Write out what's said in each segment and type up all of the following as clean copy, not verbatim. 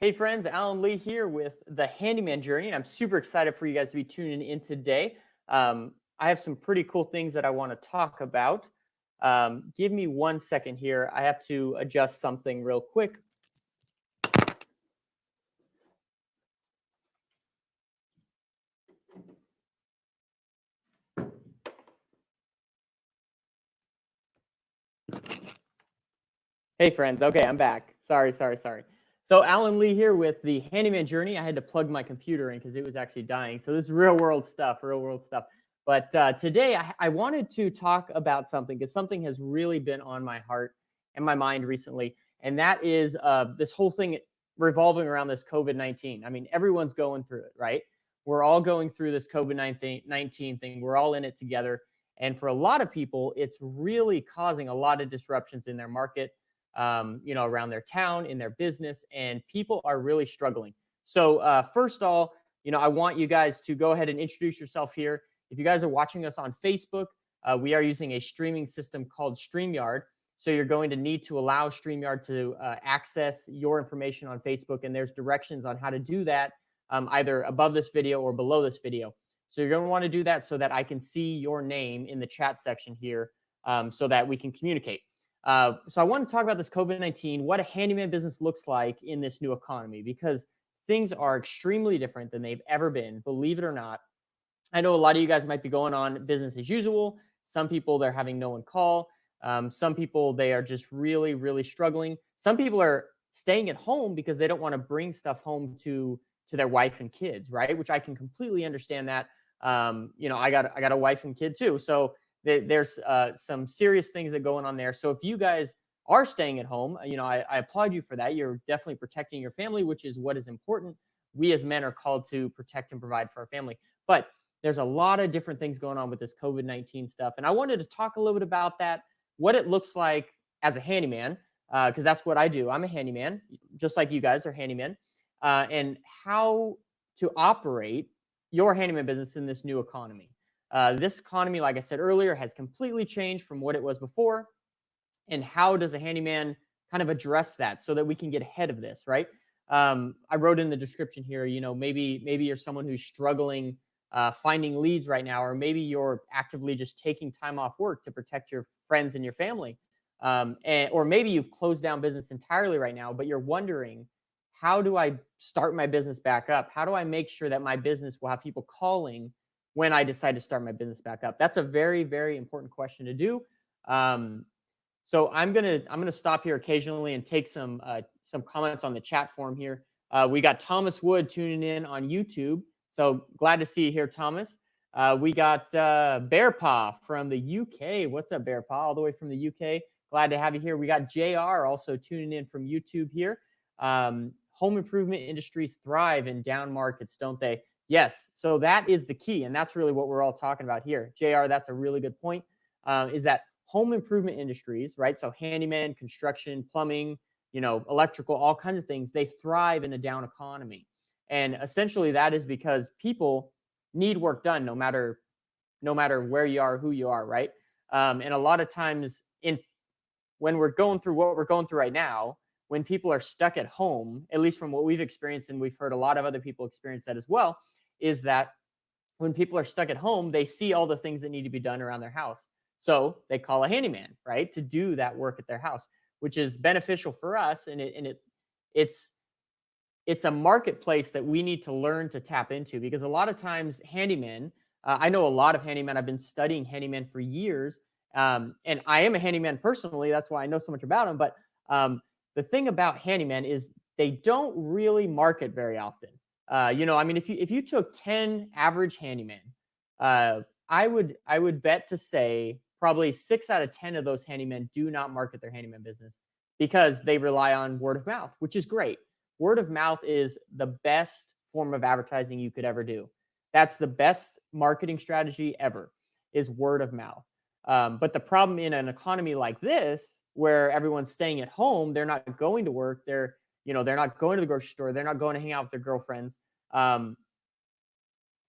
Hey friends, Alan Lee here with the Handyman Journey, and I'm super excited for you guys to be tuning in today. I have some pretty cool things that I want to talk about. Give me 1 second here. I have to adjust something real quick. Hey friends, okay, I'm back. Sorry. So Alan Lee here with the Handyman Journey. I had to plug my computer in because it was actually dying. So this is real world stuff. But today I wanted to talk about something because something has really been on my heart and my mind recently, and that is this whole thing revolving around this COVID-19. I mean, everyone's going through it, right? We're all going through this COVID-19 thing. We're all in it together. And for a lot of people, it's really causing a lot of disruptions in their market, around their town, in their business, and people are really struggling. So, first of all, I want you guys to go ahead and introduce yourself here. If you guys are watching us on Facebook, we are using a streaming system called StreamYard. So you're going to need to allow StreamYard to access your information on Facebook, and there's directions on how to do that, either above this video or below this video. So you're going to want to do that so that I can see your name in the chat section here, so that we can communicate. So I want to talk about this COVID-19, what a handyman business looks like in this new economy, because things are extremely different than they've ever been, believe it or not. I know a lot of you guys might be going on business as usual. Some people, they're having no one call. Some people, they are just really, really struggling. Some people are staying at home because they don't want to bring stuff home to their wife and kids, right? Which I can completely understand that. I got a wife and kid too. So there's some serious things that are going on there. So if you guys are staying at home, I applaud you for that. You're definitely protecting your family, which is what is important. We as men are called to protect and provide for our family. But there's a lot of different things going on with this COVID-19 stuff. And I wanted to talk a little bit about that, what it looks like as a handyman, because that's what I do. I'm a handyman, just like you guys are handyman, and how to operate your handyman business in this new economy. This economy, like I said earlier, has completely changed from what it was before. And how does a handyman kind of address that so that we can get ahead of this, right? I wrote in the description here, maybe you're someone who's struggling finding leads right now, or maybe you're actively just taking time off work to protect your friends and your family. Or maybe you've closed down business entirely right now, but you're wondering, how do I start my business back up? How do I make sure that my business will have people calling when I decide to start my business back up? That's a very, very important question to do. So I'm gonna stop here occasionally and take some comments on the chat form here. We got Thomas Wood tuning in on YouTube. So glad to see you here, Thomas. We got Bear Paw from the UK. What's up, Bear Paw? All the way from the UK. Glad to have you here. We got JR also tuning in from YouTube here. Home improvement industries thrive in down markets, don't they? Yes. So that is the key. And that's really what we're all talking about here. JR, that's a really good point, is that home improvement industries, right? So handyman, construction, plumbing, electrical, all kinds of things, they thrive in a down economy. And essentially that is because people need work done no matter where you are, who you are, right? And a lot of times when we're going through what we're going through right now, when people are stuck at home, at least from what we've experienced, and we've heard a lot of other people experience that as well, is that when people are stuck at home, they see all the things that need to be done around their house. So they call a handyman, right, to do that work at their house, which is beneficial for us. And it's a marketplace that we need to learn to tap into, because a lot of times handymen, I know a lot of handymen. I've been studying handyman for years, and I am a handyman personally. That's why I know so much about them. But the thing about handyman is they don't really market very often. If you took 10 average handymen, I would bet to say probably 6 out of 10 of those handymen do not market their handyman business because they rely on word of mouth, which is great. Word of mouth is the best form of advertising you could ever do. That's the best marketing strategy ever, is word of mouth. But the problem in an economy like this, where everyone's staying at home, they're not going to work, they're not going to the grocery store, they're not going to hang out with their girlfriends.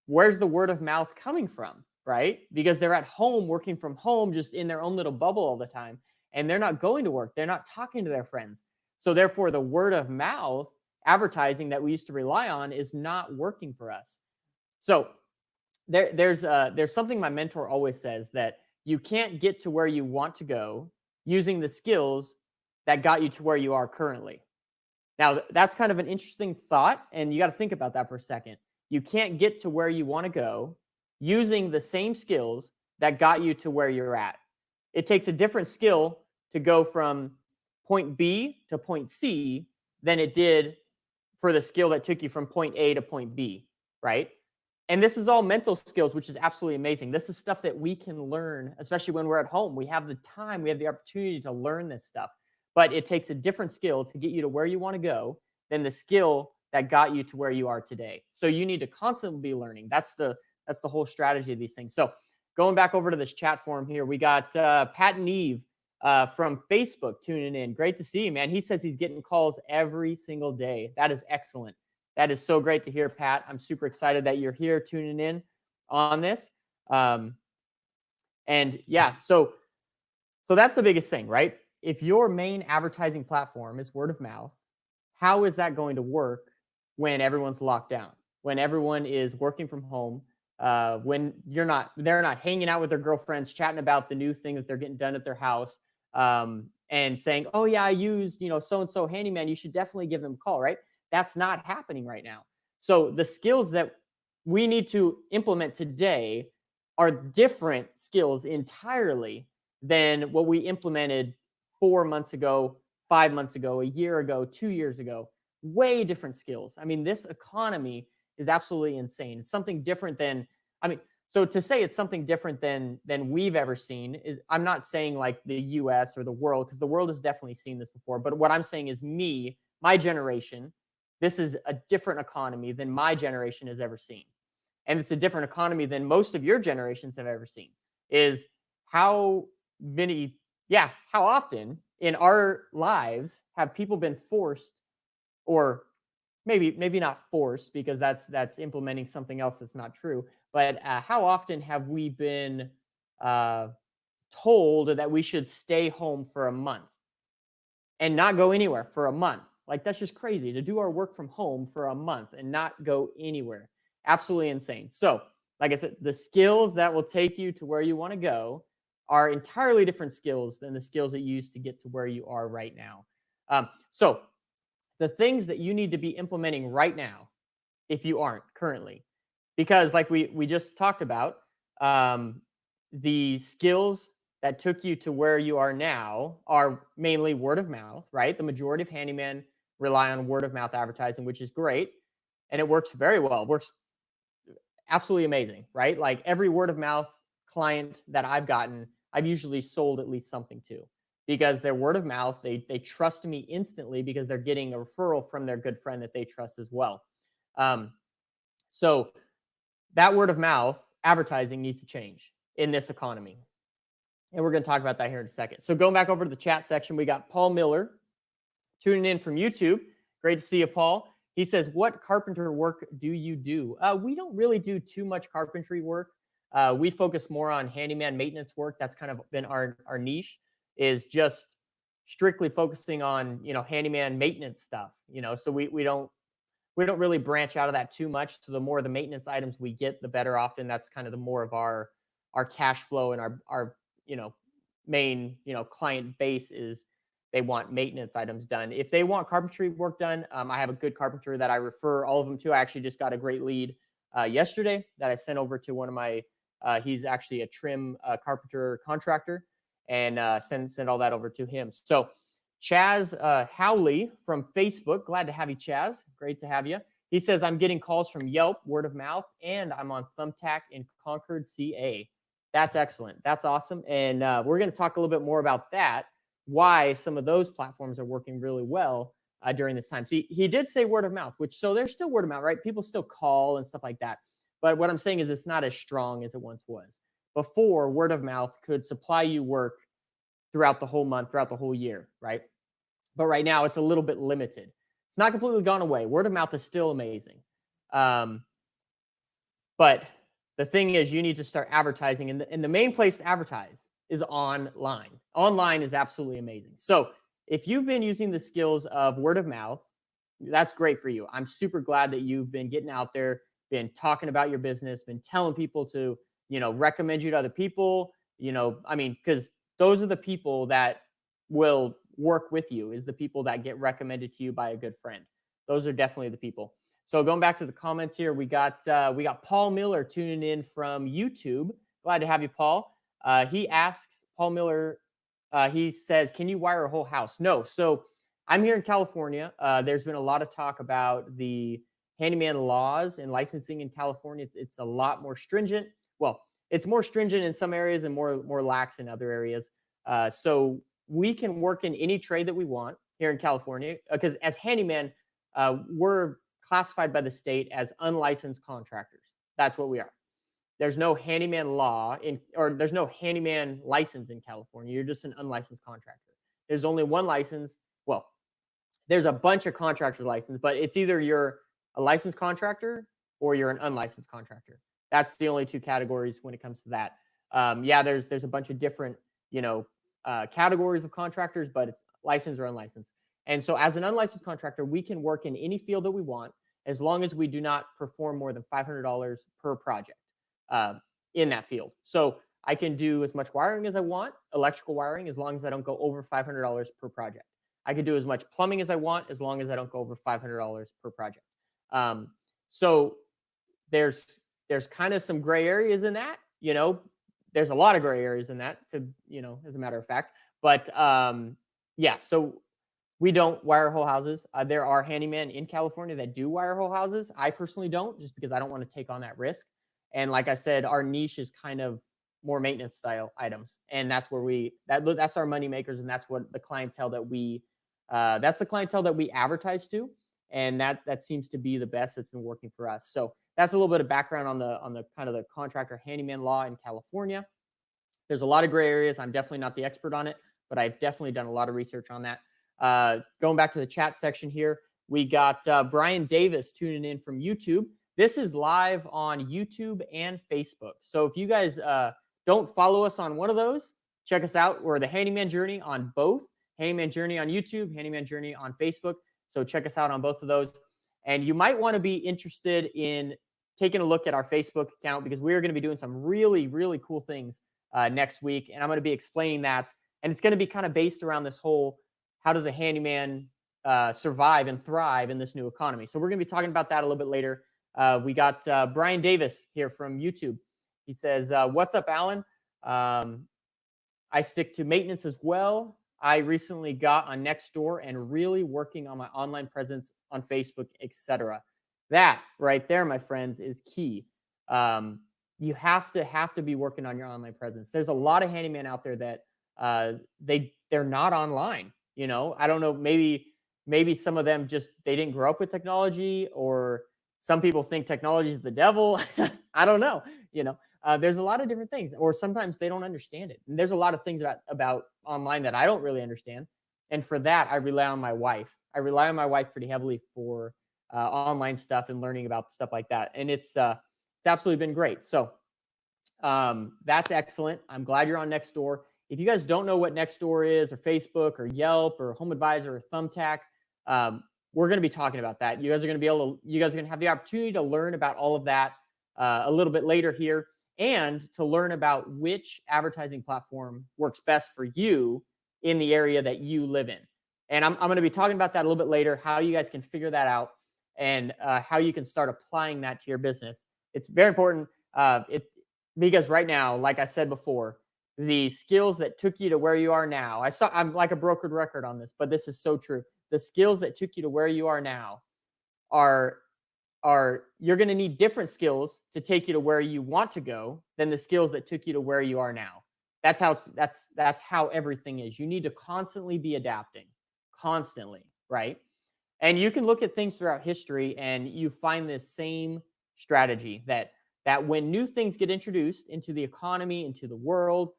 Where's the word of mouth coming from, right? Because they're at home, working from home, just in their own little bubble all the time, and they're not going to work. They're not talking to their friends. So therefore, the word of mouth advertising that we used to rely on is not working for us. So there's something my mentor always says, that you can't get to where you want to go using the skills that got you to where you are currently. Now, that's kind of an interesting thought, and you got to think about that for a second. You can't get to where you want to go using the same skills that got you to where you're at. It takes a different skill to go from point B to point C than it did for the skill that took you from point A to point B, right? And this is all mental skills, which is absolutely amazing. This is stuff that we can learn, especially when we're at home. We have the time, we have the opportunity to learn this stuff. But it takes a different skill to get you to where you want to go than the skill that got you to where you are today. So you need to constantly be learning. That's the whole strategy of these things. So going back over to this chat forum here, we got Pat and Eve from Facebook tuning in. Great to see you, man. He says he's getting calls every single day. That is excellent. That is so great to hear, Pat. I'm super excited that you're here tuning in on this. And yeah, so that's the biggest thing, right? If your main advertising platform is word of mouth, how is that going to work when everyone's locked down, when everyone is working from home, when they're not hanging out with their girlfriends, chatting about the new thing that they're getting done at their house, and saying, oh yeah, I used, so-and-so handyman, you should definitely give them a call, right? That's not happening right now. So the skills that we need to implement today are different skills entirely than what we implemented 4 months ago, 5 months ago, a year ago, 2 years ago. Way different skills. I mean, this economy is absolutely insane. It's something different than, so to say it's something different than we've ever seen is, I'm not saying like the US or the world, because the world has definitely seen this before. But what I'm saying is my generation, this is a different economy than my generation has ever seen. And it's a different economy than most of your generations have ever seen. Is how often in our lives have people been forced, or maybe not forced, because that's implementing something else that's not true, but how often have we been told that we should stay home for a month and not go anywhere for a month? Like, that's just crazy to do our work from home for a month and not go anywhere. Absolutely insane. So, like I said, the skills that will take you to where you want to go are entirely different skills than the skills that you use to get to where you are right now. So the things that you need to be implementing right now, if you aren't currently, because like we just talked about, the skills that took you to where you are now are mainly word of mouth, right? The majority of handyman rely on word of mouth advertising, which is great. And it works very well. It works absolutely amazing, right? Like every word of mouth client that I've gotten, I've usually sold at least something to, because they're word of mouth. They trust me instantly because they're getting a referral from their good friend that they trust as well. So that word of mouth advertising needs to change in this economy. And we're going to talk about that here in a second. So going back over to the chat section, we got Paul Miller tuning in from YouTube. Great to see you, Paul. He says, what carpenter work do you do? We don't really do too much carpentry work. We focus more on handyman maintenance work. That's kind of been our niche, is just strictly focusing on, handyman maintenance stuff, so we don't really branch out of that too much. So the more of the maintenance items we get, the better. Often that's kind of the more of our cash flow, and our main, client base is they want maintenance items done. If they want carpentry work done, I have a good carpenter that I refer all of them to. I actually just got a great lead yesterday that I sent over to one of my, he's actually a trim carpenter contractor, and send all that over to him. So Chaz Howley from Facebook, glad to have you, Chaz. Great to have you. He says, I'm getting calls from Yelp, word of mouth, and I'm on Thumbtack in Concord, CA. That's excellent. That's awesome. And we're going to talk a little bit more about that, why some of those platforms are working really well during this time. So he did say word of mouth, so there's still word of mouth, right? People still call and stuff like that. But what I'm saying is it's not as strong as it once was. Before, word of mouth could supply you work throughout the whole month, throughout the whole year, right? But right now it's a little bit limited. It's not completely gone away. Word of mouth is still amazing. But the thing is, you need to start advertising, and the main place to advertise is online. Online is absolutely amazing. So if you've been using the skills of word of mouth, that's great for you. I'm super glad that you've been getting out there, been talking about your business, been telling people to, recommend you to other people. I mean, because those are the people that will work with you, is the people that get recommended to you by a good friend. Those are definitely the people. So going back to the comments here, we got Paul Miller tuning in from YouTube. Glad to have you, Paul. He asks, Paul Miller, he says, can you wire a whole house? No. So I'm here in California. There's been a lot of talk about the handyman laws and licensing in California. It's a lot more stringent. Well, it's more stringent in some areas and more lax in other areas. So we can work in any trade that we want here in California, because as handyman, we're classified by the state as unlicensed contractors. That's what we are. There's no handyman law or there's no handyman license in California. You're just an unlicensed contractor. There's only one license. Well, there's a bunch of contractor license, but it's either you're a licensed contractor or you're an unlicensed contractor. That's the only two categories when it comes to that. Yeah, there's a bunch of different, categories of contractors, but it's licensed or unlicensed. And so as an unlicensed contractor, we can work in any field that we want as long as we do not perform more than $500 per project in that field. So I can do as much wiring as I want, electrical wiring, as long as I don't go over $500 per project. I can do as much plumbing as I want, as long as I don't go over $500 per project. So there's kind of some gray areas in that, there's a lot of gray areas in that, to, as a matter of fact. But yeah, so we don't wire whole houses. There are handymen in California that do wire whole houses. I personally don't, just because I don't want to take on that risk. And like I said, our niche is kind of more maintenance style items, and that's where that's our money makers, and that's what the clientele that we advertise to, and that seems to be the best that's been working for us. So that's a little bit of background on the kind of the contractor handyman law in California. There's a lot of gray areas. I'm definitely not the expert on it, but I've definitely done a lot of research on that. Going back to the chat section here, we got Brian Davis tuning in from YouTube. This is live on YouTube and Facebook. So if you guys don't follow us on one of those, check us out. We're the Handyman Journey on both. Handyman Journey on YouTube, Handyman Journey on Facebook. So check us out on both of those. And you might want to be interested in taking a look at our Facebook account, because we're going to be doing some really, really cool things next week. And I'm going to be explaining that. And it's going to be kind of based around this whole, how does a handyman survive and thrive in this new economy? So we're going to be talking about that a little bit later. We got Brian Davis here from YouTube. He says, what's up, Alan? I stick to maintenance as well. I recently got on Nextdoor and really working on my online presence on Facebook, etc. That right there, my friends, is key. You have to be working on your online presence. There's a lot of handyman out there that they're not online. I don't know. Maybe some of them they didn't grow up with technology, or some people think technology is the devil. I don't know. There's a lot of different things, or sometimes they don't understand it. And there's a lot of things about online that I don't really understand. And for that, I rely on my wife. I rely on my wife pretty heavily for online stuff and learning about stuff like that. And it's absolutely been great. So that's excellent. I'm glad you're on Nextdoor. If you guys don't know what Nextdoor is, or Facebook, or Yelp, or HomeAdvisor, or Thumbtack, we're going to be talking about that. You guys are going to have the opportunity to learn about all of that a little bit later here, and to learn about which advertising platform works best for you in the area that you live in. And I'm going to be talking about that a little bit later, how you guys can figure that out, and how you can start applying that to your business. It's very important because right now, like I said before, the skills that took you to where you are now, I'm like a broken record on this, but this is so true. The skills that took you to where you are now are you're going to need different skills to take you to where you want to go than the skills that took you to where you are now. That's how everything is. You need to constantly be adapting, constantly, right? And you can look at things throughout history, and you find this same strategy that when new things get introduced into the economy, into the world,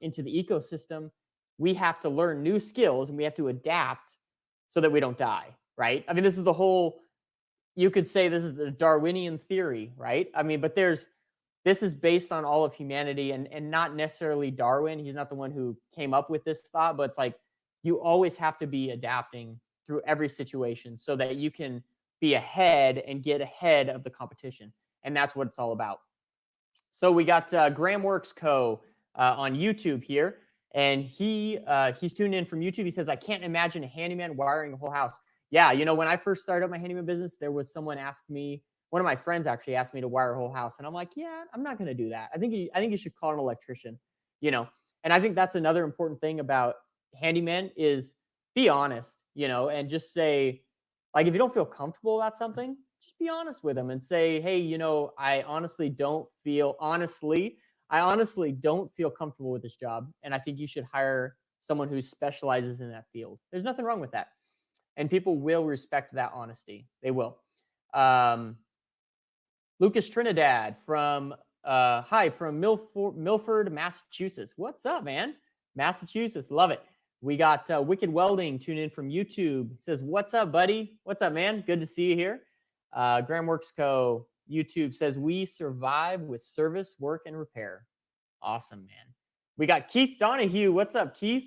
into the ecosystem, we have to learn new skills, and we have to adapt so that we don't die, right? I mean, this is the whole, you could say this is the Darwinian theory, right? I mean, but this is based on all of humanity, and not necessarily Darwin. He's not the one who came up with this thought, but it's like you always have to be adapting through every situation so that you can be ahead and get ahead of the competition. And that's what it's all about. So we got Graham Works Co. On YouTube here, and he's tuned in from YouTube. He says, I can't imagine a handyman wiring a whole house. Yeah, when I first started up my handyman business, there was someone asked me, one of my friends actually asked me to wire a whole house, and I'm like, yeah, I'm not going to do that. I think you should call an electrician, And I think that's another important thing about handyman is be honest, and just say, like, if you don't feel comfortable about something, just be honest with them and say, hey, I honestly don't feel comfortable with this job, and I think you should hire someone who specializes in that field. There's nothing wrong with that. And people will respect that honesty. They will. Lucas Trinidad from Milford, Massachusetts. What's up, man? Massachusetts, love it. We got Wicked Welding tuned in from YouTube. He says, what's up, buddy? What's up, man? Good to see you here. Graham Works Co. YouTube says, we survive with service, work, and repair. Awesome, man. We got Keith Donahue. What's up, Keith?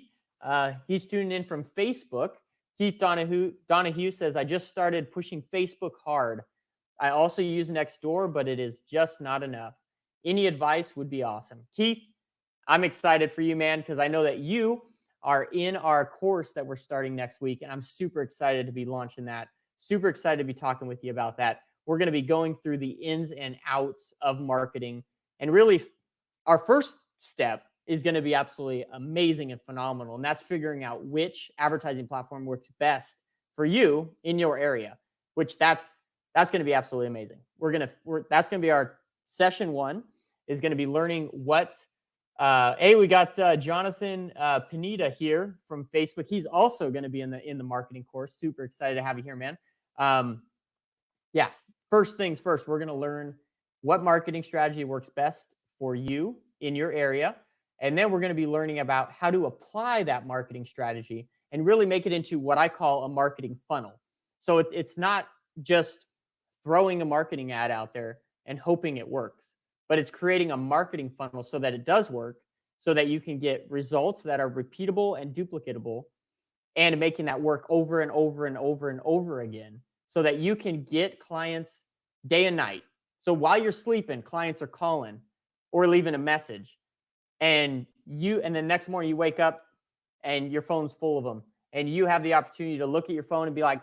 He's tuning in from Facebook. Keith Donahue says, I just started pushing Facebook hard. I also use Nextdoor, but it is just not enough. Any advice would be awesome. Keith, I'm excited for you, man, because I know that you are in our course that we're starting next week, and I'm super excited to be launching that. Super excited to be talking with you about that. We're going to be going through the ins and outs of marketing, and really our first step is going to be absolutely amazing and phenomenal, and that's figuring out which advertising platform works best for you in your area, which that's going to be absolutely amazing. That's going to be our session 1 is going to be learning what we got Jonathan Pineda here from Facebook. He's also going to be in the marketing course. Super excited to have you here, man. Yeah, first things first, we're going to learn what marketing strategy works best for you in your area. And then we're going to be learning about how to apply that marketing strategy and really make it into what I call a marketing funnel. So it's not just throwing a marketing ad out there and hoping it works, but it's creating a marketing funnel so that it does work, so that you can get results that are repeatable and duplicatable, and making that work over and over and over and over again, so that you can get clients day and night. So while you're sleeping, clients are calling or leaving a message, and the next morning you wake up and your phone's full of them, and you have the opportunity to look at your phone and be like,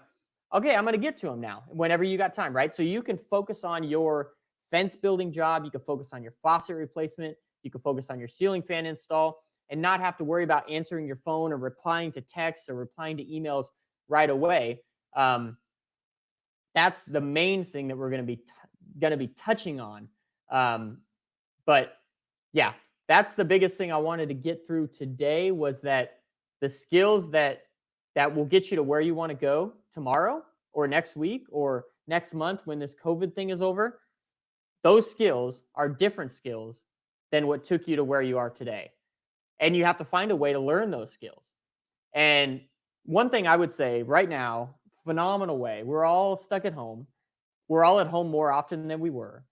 okay, I'm going to get to them now whenever you got time, right? So you can focus on your fence building job. You can focus on your faucet replacement. You can focus on your ceiling fan install and not have to worry about answering your phone or replying to texts or replying to emails right away. That's the main thing that we're going to be touching on. But yeah, that's the biggest thing I wanted to get through today, was that the skills that will get you to where you want to go tomorrow or next week or next month when this COVID thing is over, those skills are different skills than what took you to where you are today. And you have to find a way to learn those skills. And one thing I would say right now, phenomenal way, we're all stuck at home. We're all at home more often than we were.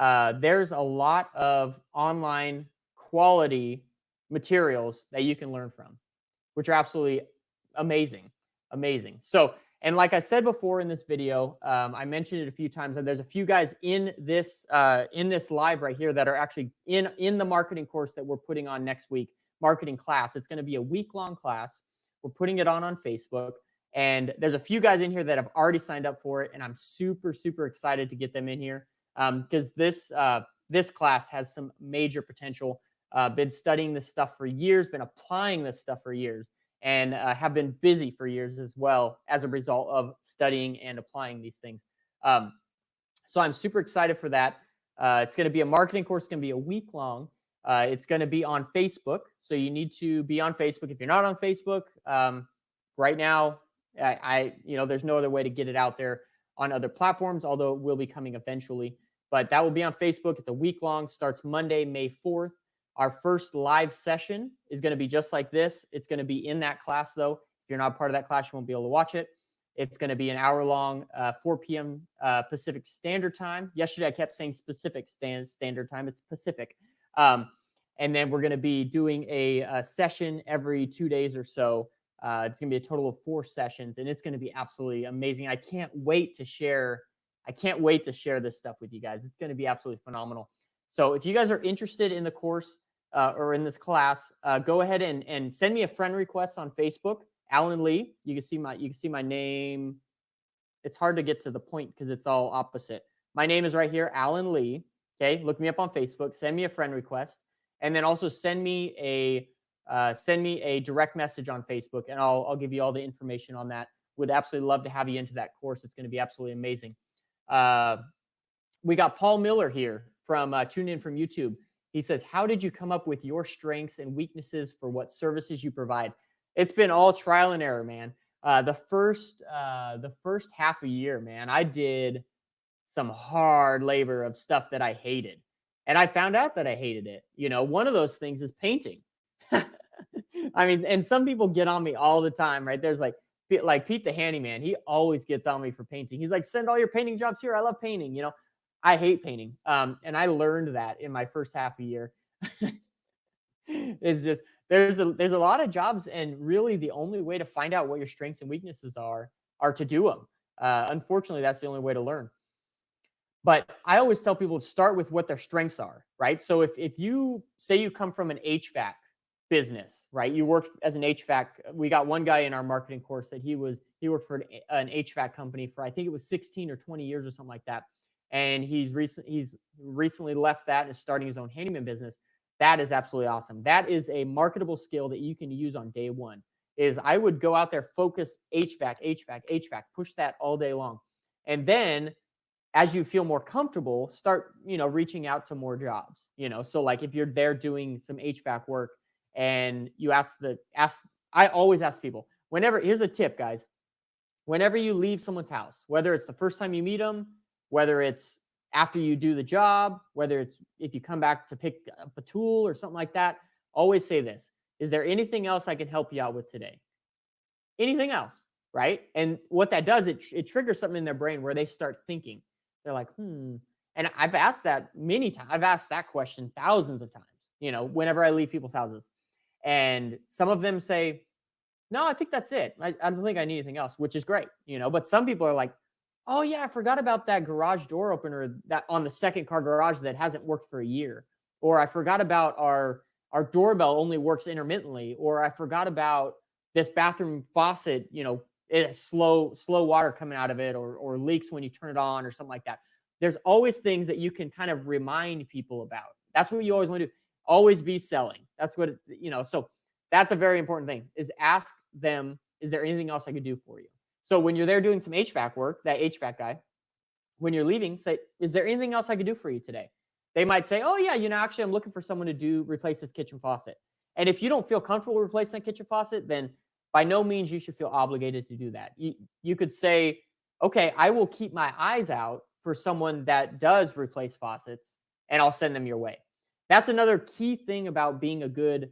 There's a lot of online quality materials that you can learn from, which are absolutely amazing. So, and like I said before in this video, I mentioned it a few times, and there's a few guys in this live right here that are actually in the marketing course that we're putting on next week, marketing class. It's going to be a week-long class. We're putting it on Facebook, and there's a few guys in here that have already signed up for it, and I'm super, super excited to get them in here, because this class has some major potential. Been studying this stuff for years, been applying this stuff for years, and have been busy for years as well as a result of studying and applying these things. So I'm super excited for that. It's going to be a marketing course. It's going to be a week long. It's going to be on Facebook. So you need to be on Facebook. If you're not on Facebook right now, there's no other way to get it out there on other platforms, although it will be coming eventually. But that will be on Facebook. It's a week long, starts Monday, May 4th. Our first live session is going to be just like this. It's going to be in that class, though. If you're not part of that class, you won't be able to watch it. It's going to be an hour long, 4 p.m. Pacific Standard Time. Yesterday, I kept saying specific standard time. It's Pacific. And then we're going to be doing a session every 2 days or so It's going to be a total of 4 sessions, and it's going to be absolutely amazing. I can't wait to share. I can't wait to share this stuff with you guys. It's going to be absolutely phenomenal. So if you guys are interested in the course or in this class, go ahead and send me a friend request on Facebook, Alan Lee. You can see my name. It's hard to get to the point because it's all opposite. My name is right here, Alan Lee. Okay, look me up on Facebook. Send me a friend request, and then also send me a direct message on Facebook, and I'll give you all the information on that. Would absolutely love to have you into that course. It's going to be absolutely amazing. We got Paul Miller here from Tune In from YouTube. He says, "How did you come up with your strengths and weaknesses for what services you provide?" It's been all trial and error, man. The first half a year, man, I did some hard labor of stuff that I hated. And I found out that I hated it. One of those things is painting. I mean, and some people get on me all the time, right? There's like Pete the Handyman. He always gets on me for painting. He's like, "Send all your painting jobs here. I love painting." I hate painting. And I learned that in my first half a year. It's just, there's a lot of jobs, and really the only way to find out what your strengths and weaknesses are to do them. Unfortunately, that's the only way to learn. But I always tell people to start with what their strengths are, right? So if you say you come from an HVAC business, right? You work as an HVAC. We got one guy in our marketing course that he worked for an HVAC company for, I think it was 16 or 20 years or something like that. And he's recently left that and is starting his own handyman business. That is absolutely awesome. That is a marketable skill that you can use on day one. Is I would go out there, focus HVAC, push that all day long. And then as you feel more comfortable, start, reaching out to more jobs, So like if you're there doing some HVAC work and you I always ask people, here's a tip, guys. Whenever you leave someone's house, whether it's the first time you meet them, whether it's after you do the job, whether it's if you come back to pick up a tool or something like that, always say this: "Is there anything else I can help you out with today?" Anything else, right? And what that does, it triggers something in their brain where they start thinking. They're like, And I've asked that many times. I've asked that question thousands of times, whenever I leave people's houses. And some of them say, "No, I think that's it. I don't think I need anything else," which is great, But some people are like, "Oh yeah, I forgot about that garage door opener that on the second car garage that hasn't worked for a year. Or I forgot about our doorbell only works intermittently. Or I forgot about this bathroom faucet, it has slow water coming out of it, or leaks when you turn it on or something like that." There's always things that you can kind of remind people about. That's what you always want to do. Always be selling. That's what, so that's a very important thing, is ask them, "Is there anything else I could do for you?" So when you're there doing some HVAC work, that HVAC guy, when you're leaving, say, "Is there anything else I could do for you today?" They might say, "Oh yeah, actually I'm looking for someone to replace this kitchen faucet." And if you don't feel comfortable replacing that kitchen faucet, then by no means you should feel obligated to do that. You could say, "Okay, I will keep my eyes out for someone that does replace faucets, and I'll send them your way." That's another key thing about being a good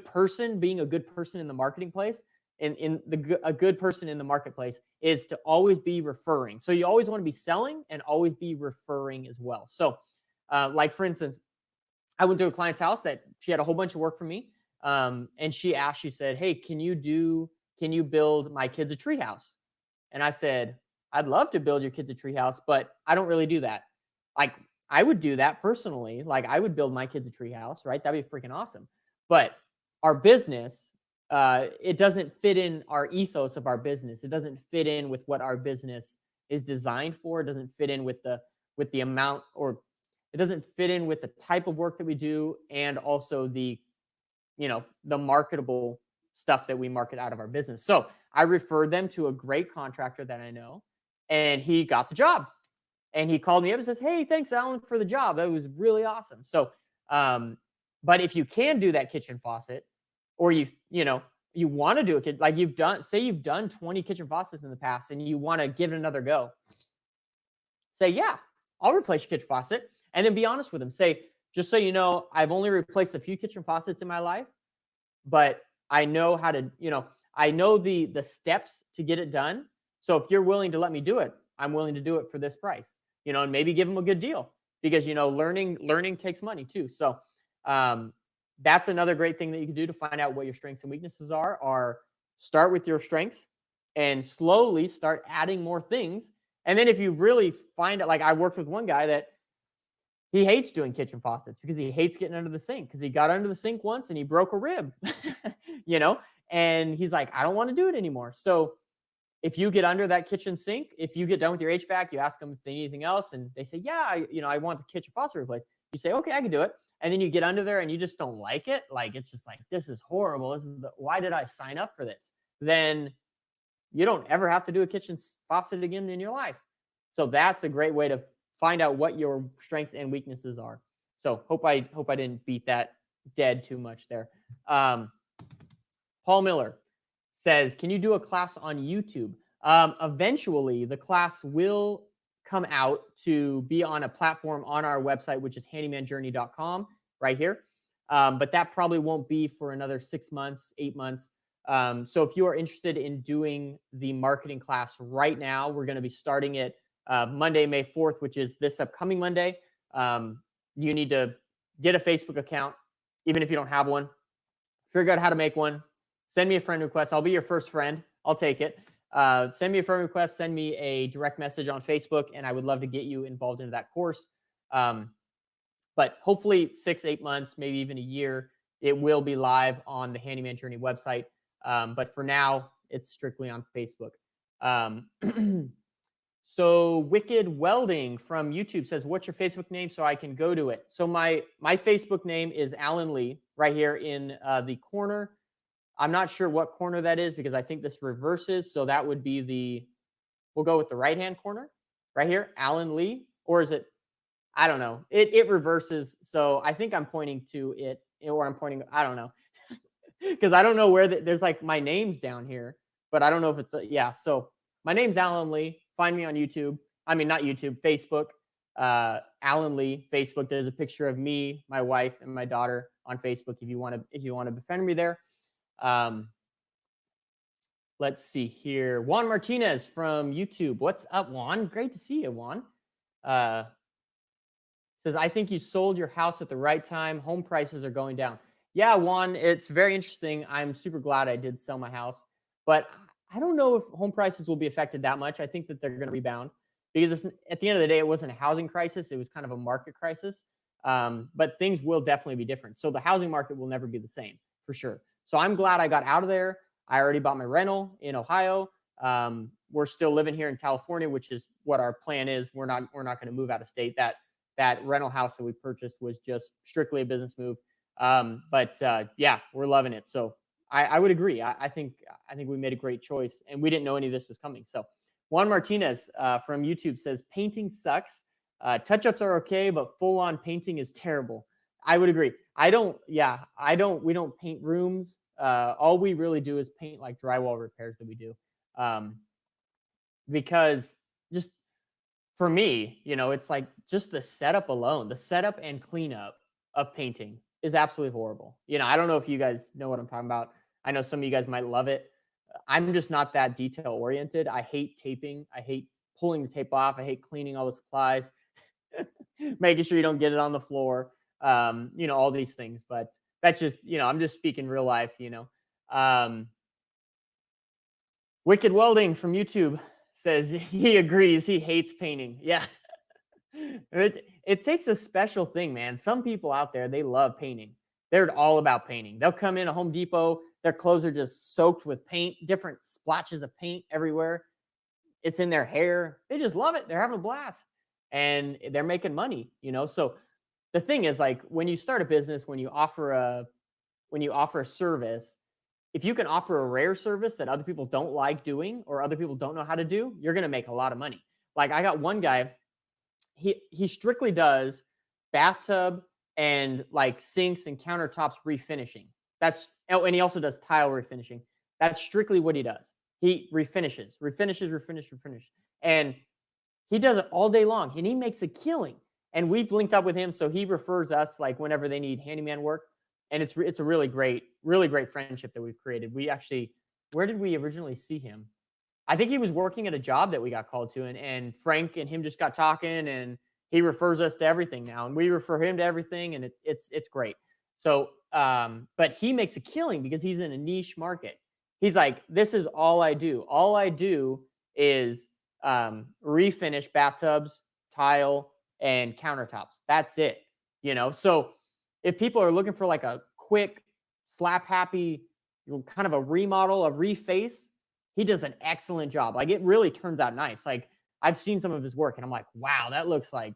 person, being a good person in the marketing place. A good person in the marketplace is to always be referring. So you always want to be selling and always be referring as well. So like for instance, I went to a client's house that she had a whole bunch of work for me. And she said, "Hey, can you build my kids a treehouse?" And I said, "I'd love to build your kids a treehouse, but I don't really do that." Like, I would do that personally. Like, I would build my kids a treehouse, right? That'd be freaking awesome. But our business, it doesn't fit in our ethos of our business. It doesn't fit in with what our business is designed for. It doesn't fit in with the amount, or it doesn't fit in with the type of work that we do, and also the marketable stuff that we market out of our business. So I referred them to a great contractor that I know, and he got the job. And he called me up and says, "Hey, thanks, Alan, for the job. That was really awesome." So, but if you can do that kitchen faucet, or you want to do a like you've done 20 kitchen faucets in the past and you want to give it another go, say, "Yeah, I'll replace your kitchen faucet." And then be honest with them. Say, "Just so you know, I've only replaced a few kitchen faucets in my life, but I know how to, I know the steps to get it done. So if you're willing to let me do it, I'm willing to do it for this price." And maybe give them a good deal, because learning takes money too. So that's another great thing that you can do to find out what your strengths and weaknesses are start with your strengths and slowly start adding more things. And then if you really find it, like I worked with one guy that he hates doing kitchen faucets because he hates getting under the sink because he got under the sink once and he broke a rib, you know, and he's like, I don't want to do it anymore. So if you get under that kitchen sink, if you get done with your HVAC, you ask them if they need anything else, and they say, "Yeah, I want the kitchen faucet replaced." You say, "Okay, I can do it," and then you get under there and you just don't like it. Like it's just like this is horrible. Why did I sign up for this? Then you don't ever have to do a kitchen faucet again in your life. So that's a great way to find out what your strengths and weaknesses are. So hope I didn't beat that dead too much there. Paul Miller says, can you do a class on YouTube? Eventually, the class will come out to be on a platform on our website, which is handymanjourney.com right here. But that probably won't be for another 6 months, 8 months. So if you are interested in doing the marketing class right now, we're going to be starting it Monday, May 4th, which is this upcoming Monday. You need to get a Facebook account, even if you don't have one. Figure out how to make one. Send me a friend request. I'll be your first friend. I'll take it. Send me a friend request. Send me a direct message on Facebook, and I would love to get you involved into that course. But hopefully 6, 8 months, maybe even a year, it will be live on the Handyman Journey website. But for now, it's strictly on Facebook. So Wicked Welding from YouTube says, what's your Facebook name so I can go to it? So my Facebook name is Alan Lee right here in the corner. I'm not sure what corner that is because I think this reverses. So that would be we'll go with the right-hand corner right here, Alan Lee, or is it, I don't know. It reverses. So I think I'm pointing to it, or I'm pointing, I don't know. Because I don't know where there's like my name's down here, but I don't know if it's, yeah. So my name's Alan Lee. Find me on YouTube. I mean, not YouTube, Facebook. Alan Lee, Facebook. There's a picture of me, my wife, and my daughter on Facebook if you want to befriend me there. Let's see here. Juan Martinez from YouTube. What's up, Juan? Great to see you, Juan. Says, I think you sold your house at the right time. Home prices are going down. Yeah, Juan, it's very interesting. I'm super glad I did sell my house, but I don't know if home prices will be affected that much. I think that they're going to rebound because at the end of the day, it wasn't a housing crisis. It was kind of a market crisis. But things will definitely be different. So the housing market will never be the same for sure. So I'm glad I got out of there. I already bought my rental in Ohio. We're still living here in California, which is what our plan is. We're not going to move out of state. That rental house that we purchased was just strictly a business move. Yeah, we're loving it. So I would agree. I think we made a great choice, and we didn't know any of this was coming. So Juan Martinez from YouTube says, painting sucks. Touch-ups are okay, but full-on painting is terrible. I would agree. We don't paint rooms. All we really do is paint like drywall repairs that we do. Because just for me, it's like just the setup alone, the setup and cleanup of painting is absolutely horrible. I don't know if you guys know what I'm talking about. I know some of you guys might love it. I'm just not that detail oriented. I hate taping. I hate pulling the tape off. I hate cleaning all the supplies, making sure you don't get it on the floor. All these things, but that's just, I'm just speaking real life, Wicked Welding from YouTube says he agrees. He hates painting. Yeah. It takes a special thing, man. Some people out there, they love painting. They're all about painting. They'll come in a Home Depot. Their clothes are just soaked with paint, different splotches of paint everywhere. It's in their hair. They just love it. They're having a blast and they're making money, So the thing is, like, when you start a business, when you offer a service, if you can offer a rare service that other people don't like doing or other people don't know how to do, you're going to make a lot of money. Like I got one guy, he strictly does bathtub and like sinks and countertops refinishing. And he also does tile refinishing. That's strictly what he does. He refinish. And he does it all day long and he makes a killing. And we've linked up with him. So he refers us like whenever they need handyman work. And it's a really great friendship that we've created. Where did we originally see him? I think he was working at a job that we got called to, and Frank and him just got talking, and he refers us to everything now, and we refer him to everything, and it's great. So, but he makes a killing because he's in a niche market. He's like, this is all I do. All I do is refinish bathtubs, tile, and countertops. That's it. So if people are looking for like a quick, slap happy, kind of a remodel, a reface, he does an excellent job. Like it really turns out nice. Like I've seen some of his work and I'm like, wow, that looks like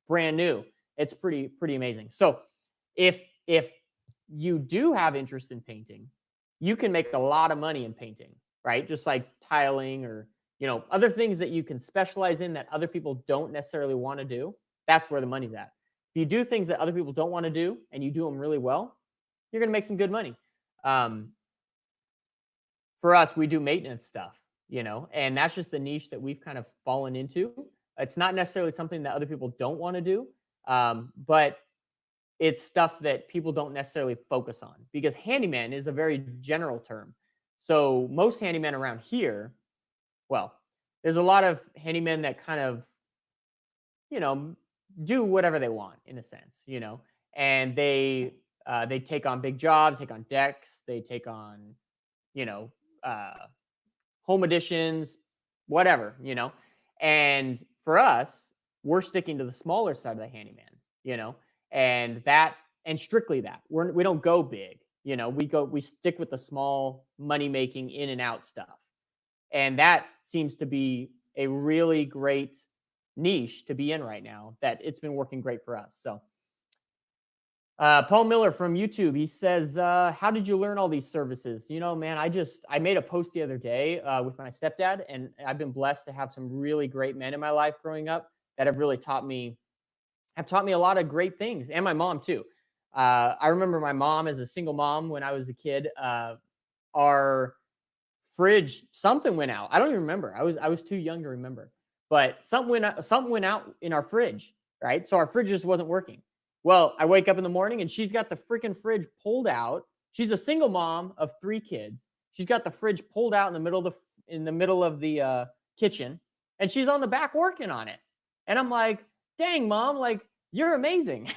brand new. It's pretty amazing. So if you do have interest in painting, you can make a lot of money in painting, right? Just like tiling or other things that you can specialize in that other people don't necessarily want to do. That's where the money's at. If you do things that other people don't want to do and you do them really well, you're going to make some good money. For us, we do maintenance stuff, and that's just the niche that we've kind of fallen into. It's not necessarily something that other people don't want to do, but it's stuff that people don't necessarily focus on because handyman is a very general term. So most handymen around here, well, there's a lot of handymen that kind of, do whatever they want in a sense, and they take on big jobs, take on decks, they take on, uh, home additions, whatever, and for us, we're sticking to the smaller side of the handyman, and strictly that we don't go big, we stick with the small money making in and out stuff. And that seems to be a really great niche to be in right now that it's been working great for us. So Paul Miller from YouTube, he says, how did you learn all these services? Man, I made a post the other day with my stepdad, and I've been blessed to have some really great men in my life growing up that have really taught me a lot of great things, and my mom too. I remember my mom as a single mom when I was a kid. Our fridge, something went out. I don't even remember. I was too young to remember. But something went out in our fridge, right? So our fridge just wasn't working. Well, I wake up in the morning and she's got the freaking fridge pulled out. She's a single mom of 3 kids. She's got the fridge pulled out in the middle of the kitchen, and she's on the back working on it. And I'm like, dang, mom, like you're amazing.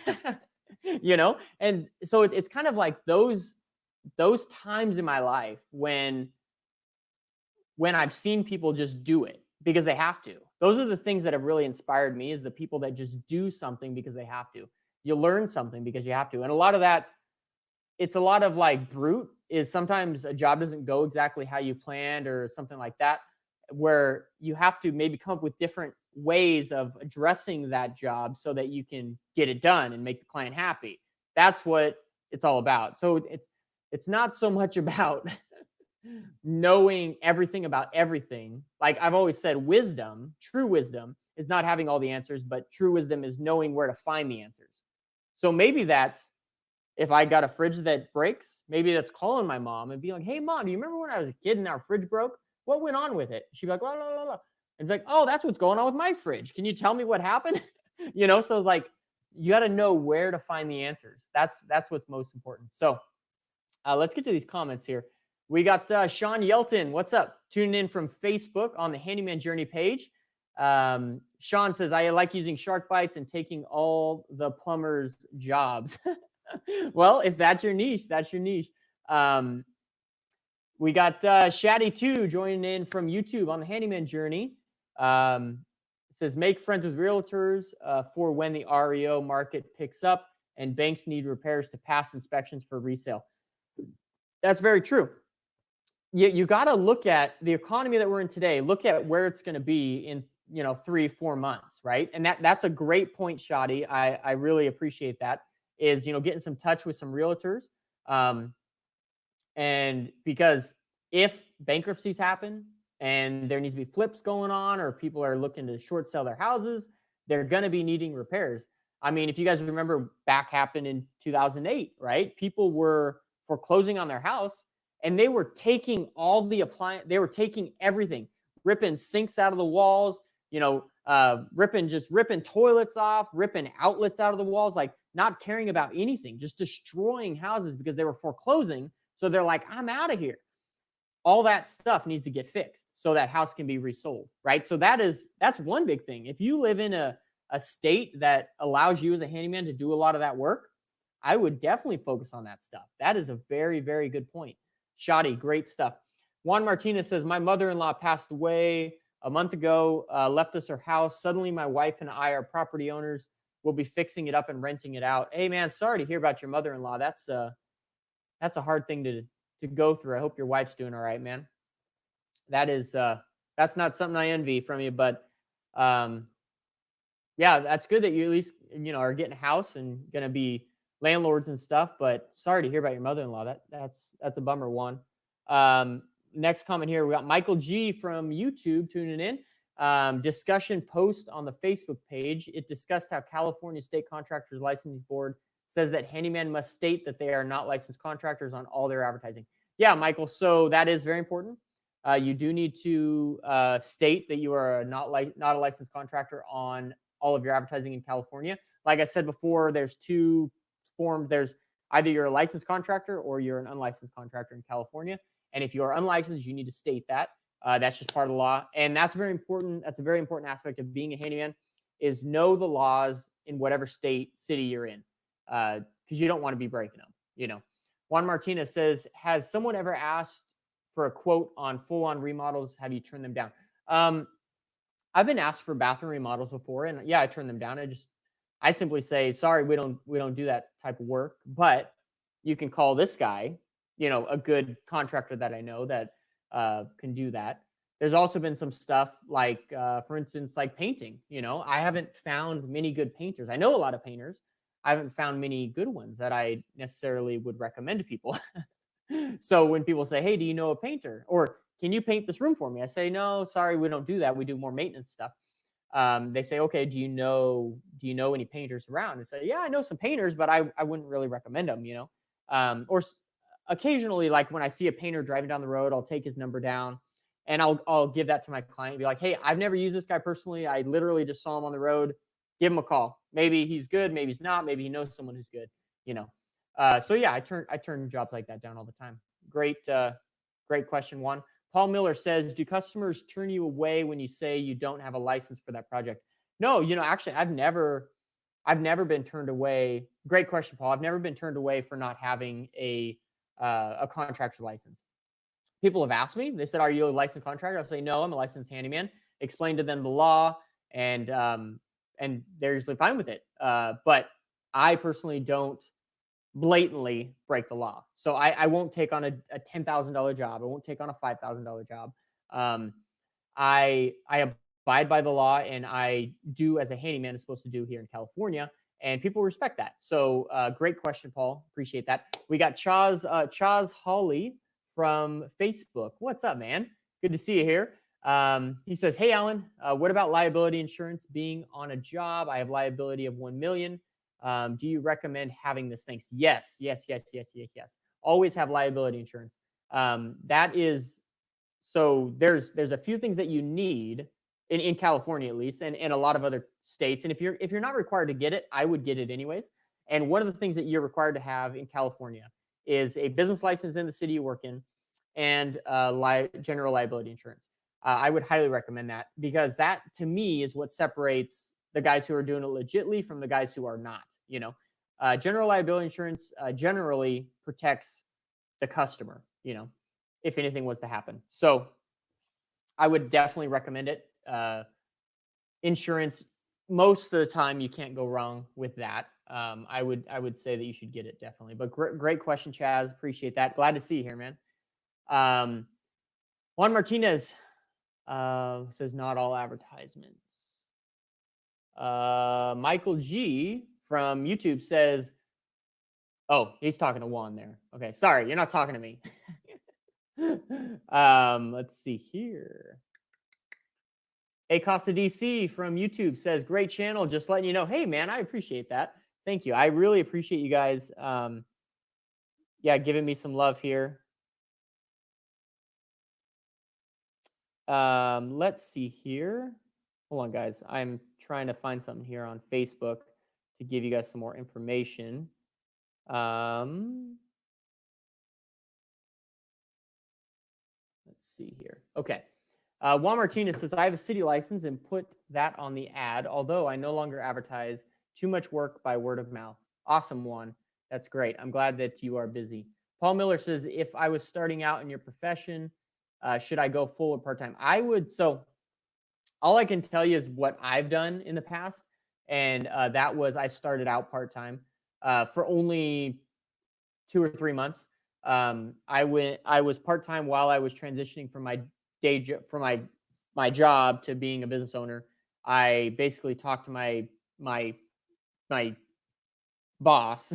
And so it's kind of like those times in my life when I've seen people just do it because they have to. Those are the things that have really inspired me, is the people that just do something because they have to. You learn something because you have to. And a lot of that, it's a lot of like brute, is sometimes a job doesn't go exactly how you planned or something like that, where you have to maybe come up with different ways of addressing that job so that you can get it done and make the client happy. That's what it's all about. So it's not so much about knowing everything about everything. Like I've always said, true wisdom is not having all the answers, but true wisdom is knowing where to find the answers. So maybe that's, if I got a fridge that breaks, maybe that's calling my mom and being like, hey mom, do you remember when I was a kid and our fridge broke? What went on with it? She'd be like, la, la, la, la. And be like, oh, that's what's going on with my fridge. Can you tell me what happened? So like you got to know where to find the answers. That's what's most important. So let's get to these comments here. We got Sean Yelton. What's up? Tuning in from Facebook on the Handyman Journey page. Sean says, I like using shark bites and taking all the plumbers' jobs. Well, if that's your niche, that's your niche. We got Shaddy2 joining in from YouTube on the Handyman Journey. It says, make friends with realtors for when the REO market picks up and banks need repairs to pass inspections for resale. That's very true. You got to look at the economy that we're in today. Look at where it's going to be in 3-4 months, right? And that's a great point, Shadi. I really appreciate that. Is getting some touch with some realtors, and because if bankruptcies happen and there needs to be flips going on, or people are looking to short sell their houses, they're going to be needing repairs. I mean, if you guys remember, back happened in 2008, right? People were foreclosing on their house, and they were taking all the they were taking everything, ripping sinks out of the walls, ripping toilets off, ripping outlets out of the walls, like not caring about anything, just destroying houses because they were foreclosing. So they're like, I'm out of here. All that stuff needs to get fixed so that house can be resold, right? So that's one big thing. If you live in a state that allows you as a handyman to do a lot of that work, I would definitely focus on that stuff. That is a very, very good point. Shoddy, great stuff. Juan Martinez says, my mother-in-law passed away a month ago, left us her house. Suddenly, my wife and I are property owners. We'll be fixing it up and renting it out. Hey, man, sorry to hear about your mother-in-law. That's a hard thing to go through. I hope your wife's doing all right, man. That is that's not something I envy from you, but yeah, that's good that you at least are getting a house and gonna be landlords and stuff. But sorry to hear about your mother-in-law. That's a bummer one. Next comment here, we got Michael G from YouTube tuning in. Discussion post on the Facebook page. It discussed how California State Contractors Licensing Board says that handyman must state that they are not licensed contractors on all their advertising. Yeah, Michael. So that is very important. You do need to state that you are not a licensed contractor on all of your advertising in California. Like I said before, there's two forms. There's either you're a licensed contractor or you're an unlicensed contractor in California. And if you are unlicensed, you need to state that. That's just part of the law. And that's very important. That's a very important aspect of being a handyman, is know the laws in whatever city you're in, because you don't want to be breaking them. Juan Martinez says, has someone ever asked for a quote on full-on remodels? Have you turned them down? I've been asked for bathroom remodels before, and yeah, I turned them down. I simply say, sorry, we don't do that type of work, but you can call this guy, a good contractor that I know that can do that. There's also been some stuff like, for instance, like painting. I haven't found many good painters. I know a lot of painters. I haven't found many good ones that I necessarily would recommend to people. So when people say, hey, do you know a painter? Or can you paint this room for me? I say, no, sorry, we don't do that. We do more maintenance stuff. They say, okay, do you know any painters around? I say, yeah, I know some painters, but I wouldn't really recommend them, or occasionally, like when I see a painter driving down the road, I'll take his number down and I'll give that to my client and be like, hey, I've never used this guy personally. I literally just saw him on the road. Give him a call. Maybe he's good. Maybe he's not. Maybe he knows someone who's good, So yeah, I turn jobs like that down all the time. Great question, Juan. Paul Miller says, do customers turn you away when you say you don't have a license for that project? No, actually, I've never been turned away. Great question, Paul. I've never been turned away for not having a contractor license. People have asked me. They said, are you a licensed contractor? I'll say, no, I'm a licensed handyman. Explain to them the law, and they're usually fine with it. But I personally don't blatantly break the law. So I won't take on a $10,000 job. I won't take on a $5,000 job. I abide by the law, and I do as a handyman is supposed to do here in California, and people respect that. So great question, Paul. Appreciate that. We got Chaz Hawley from Facebook. What's up, man? Good to see you here. He says, hey, Alan, what about liability insurance being on a job? I have liability of $1 million. Do you recommend having this? Thanks. Yes. Always have liability insurance. That is, so there's a few things that you need in California, at least, and a lot of other states. And if you're not required to get it, I would get it anyways. And one of the things that you're required to have in California is a business license in the city you work in and general liability insurance. I would highly recommend that, because that to me is what separates the guys who are doing it legitly from the guys who are not. General liability insurance generally protects the customer, if anything was to happen. So I would definitely recommend it. Insurance, most of the time you can't go wrong with that. I would say that you should get it, definitely. But great question, Chaz. Appreciate that. Glad to see you here, man. Juan Martinez says not all advertisements. Michael G from YouTube says, oh, he's talking to Juan there. Okay, sorry, you're not talking to me. Let's see here. Acosta DC from YouTube says, great channel, just letting you know. Hey, man, I appreciate that. Thank you. I really appreciate you guys giving me some love here. Let's see here. Hold on, guys. I'm trying to find something here on Facebook to give you guys some more information. Let's see here. Okay. Juan Martinez says, I have a city license and put that on the ad, although I no longer advertise. Too much work by word of mouth. Awesome, Juan. That's great. I'm glad that you are busy. Paul Miller says, if I was starting out in your profession, should I go full or part time? I would. So all I can tell you is what I've done in the past, and that was I started out part time for only 2 or 3 months. I was part time while I was transitioning from my day job from my job to being a business owner. I basically talked to my boss